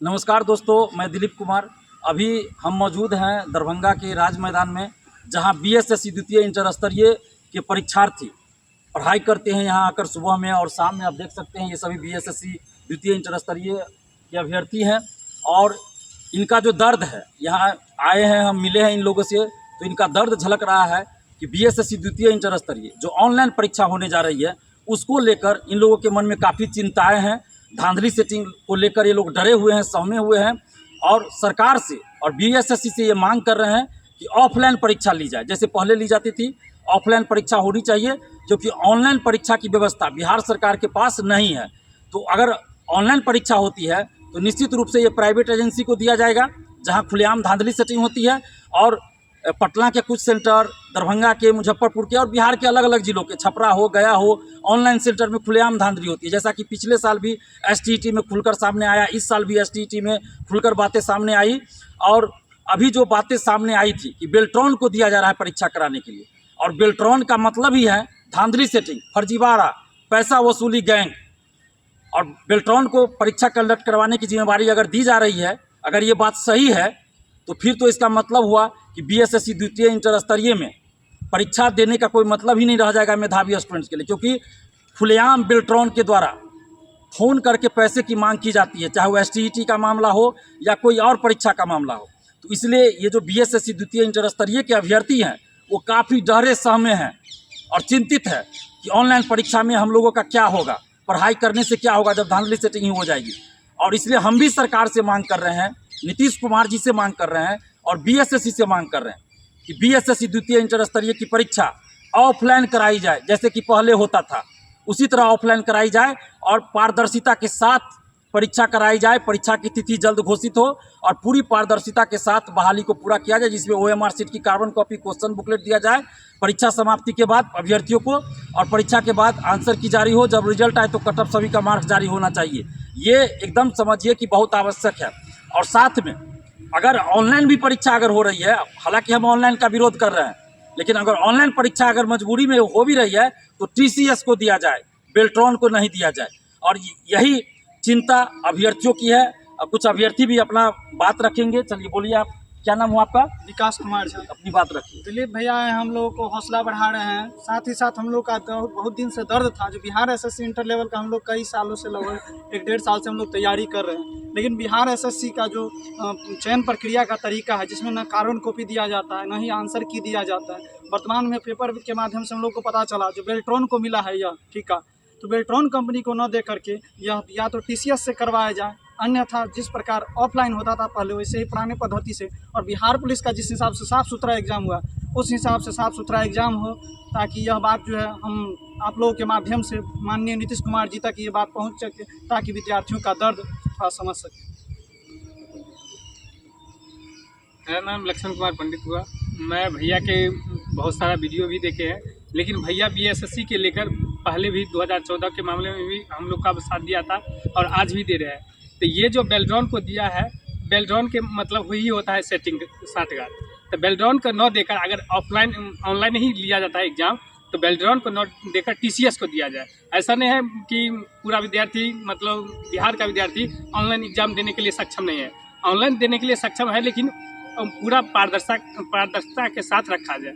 नमस्कार दोस्तों, मैं दिलीप कुमार। अभी हम मौजूद हैं दरभंगा के राज मैदान में, जहां बीएसएससी द्वितीय इंटर स्तरीय के परीक्षार्थी पढ़ाई करते हैं। यहां आकर सुबह में और शाम में आप देख सकते हैं, ये सभी बीएसएससी द्वितीय इंटर स्तरीय के अभ्यर्थी हैं। और इनका जो दर्द है, यहाँ आए हैं, हम मिले हैं इन लोगों से, तो इनका दर्द झलक रहा है कि बीएसएससी द्वितीय इंटर स्तरीय जो ऑनलाइन परीक्षा होने जा रही है, उसको लेकर इन लोगों के मन में काफ़ी चिंताएँ हैं। धांधली सेटिंग को लेकर ये लोग डरे हुए हैं, सहमे हुए हैं और सरकार से और बीएसएससी से ये मांग कर रहे हैं कि ऑफलाइन परीक्षा ली जाए, जैसे पहले ली जाती थी। ऑफलाइन परीक्षा होनी चाहिए, क्योंकि ऑनलाइन परीक्षा की व्यवस्था बिहार सरकार के पास नहीं है। तो अगर ऑनलाइन परीक्षा होती है तो निश्चित रूप से ये प्राइवेट एजेंसी को दिया जाएगा, जहाँ खुलेआम धांधली सेटिंग होती है। और पटना के कुछ सेंटर, दरभंगा के, मुजफ्फरपुर के और बिहार के अलग अलग जिलों के, छपरा हो, गया हो, ऑनलाइन सेंटर में खुलेआम धांधली होती है। जैसा कि पिछले साल भी एसटीईटी में खुलकर सामने आया, इस साल भी एसटीईटी में खुलकर बातें सामने आई। और अभी जो बातें सामने आई थी कि बेल्ट्रॉन को दिया जा रहा है परीक्षा कराने के लिए, और बेल्ट्रॉन का मतलब ही है धांधली सेटिंग, फर्जीवाड़ा, पैसा वसूली गैंग। और बेल्ट्रॉन को परीक्षा कंडक्ट करवाने की जिम्मेदारी अगर दी जा रही है, अगर ये बात सही है, तो फिर तो इसका मतलब हुआ कि बीएसएससी द्वितीय इंटर स्तरीय में परीक्षा देने का कोई मतलब ही नहीं रह जाएगा मेधावी स्टूडेंट्स के लिए, क्योंकि खुलेआम बेल्ट्रॉन के द्वारा फ़ोन करके पैसे की मांग की जाती है, चाहे वो एसटीईटी का मामला हो या कोई और परीक्षा का मामला हो। तो इसलिए ये जो बीएसएससी द्वितीय इंटर स्तरीय के अभ्यर्थी हैं, वो काफ़ी डरे सहमे हैं और चिंतित है कि ऑनलाइन परीक्षा में हम लोगों का क्या होगा, पढ़ाई करने से क्या होगा जब धांधली सेटिंग ही हो जाएगी। और इसलिए हम भी सरकार से मांग कर रहे हैं, नीतीश कुमार जी से मांग कर रहे हैं और बीएसएससी से मांग कर रहे हैं कि बीएसएससी द्वितीय इंटर स्तरीय की परीक्षा ऑफलाइन कराई जाए, जैसे कि पहले होता था उसी तरह ऑफलाइन कराई जाए और पारदर्शिता के साथ परीक्षा कराई जाए। परीक्षा की तिथि जल्द घोषित हो और पूरी पारदर्शिता के साथ बहाली को पूरा किया जाए, जिसमें ओएमआर शीट की कार्बन कॉपी, क्वेश्चन बुकलेट दिया जाए परीक्षा समाप्ति के बाद अभ्यर्थियों को, और परीक्षा के बाद आंसर की जारी हो। जब रिजल्ट आए तो कट ऑफ सभी का मार्क्स जारी होना चाहिए। ये एकदम समझिए कि बहुत आवश्यक है। और साथ में अगर ऑनलाइन भी परीक्षा अगर हो रही है, हालांकि हम ऑनलाइन का विरोध कर रहे हैं, लेकिन अगर ऑनलाइन परीक्षा अगर मजबूरी में हो भी रही है तो टीसीएस को दिया जाए, बेल्ट्रॉन को नहीं दिया जाए। और यही चिंता अभ्यर्थियों की है। कुछ अभ्यर्थी भी अपना बात रखेंगे। चलिए बोलिए, आप क्या नाम हुआ आपका? विकास कुमार झा। अपनी बात रखिए। दिलीप भैया हम लोगों को हौसला बढ़ा रहे हैं, साथ ही साथ हम लोग का बहुत दिन से दर्द था। जो बिहार एसएससी इंटर लेवल का हम लोग कई सालों से, लगभग 1-1.5 साल से हम लोग तैयारी कर रहे हैं, लेकिन बिहार एसएससी का जो चयन प्रक्रिया का तरीका है, जिसमें न कार्बन कॉपी दिया जाता है, न ही आंसर की दिया जाता है। वर्तमान में पेपर के माध्यम से हम लोग को पता चला जो बेल्ट्रॉन को मिला है यह ठीका, तो बेल्ट्रॉन कंपनी को न दे करके यह या तो टीसीएस से करवाया जाए, अन्यथा जिस प्रकार ऑफलाइन होता था पहले वैसे ही पुराने पद्धति से। और बिहार पुलिस का जिस हिसाब से साफ़ सुथरा एग्ज़ाम हुआ, उस हिसाब से साफ़ सुथरा एग्ज़ाम हो, ताकि यह बात जो है हम आप लोगों के माध्यम से माननीय नीतीश कुमार जी तक ये बात पहुंच सके, ताकि विद्यार्थियों का दर्द थोड़ा समझ सके। मेरा नाम लक्ष्मण कुमार पंडित हुआ। मैं भैया के बहुत सारा वीडियो भी देखे हैं, लेकिन भैया बीएसएससी के लेकर पहले भी 2014 के मामले में भी हम लोग का साथ दिया था और आज भी दे रहे हैं। तो ये जो बेल्ट्रॉन को दिया है, बेल्ट्रॉन के मतलब वही होता है सेटिंग साठगांठ। तो बेल्ट्रॉन को न देकर अगर ऑनलाइन ही लिया जाता है एग्ज़ाम, तो बेल्ट्रॉन को न देकर टीसीएस को दिया जाए। ऐसा नहीं है कि पूरा विद्यार्थी, मतलब बिहार का विद्यार्थी ऑनलाइन एग्ज़ाम देने के लिए सक्षम नहीं है। ऑनलाइन देने के लिए सक्षम है, लेकिन पूरा पारदर्शिता के साथ रखा जाए।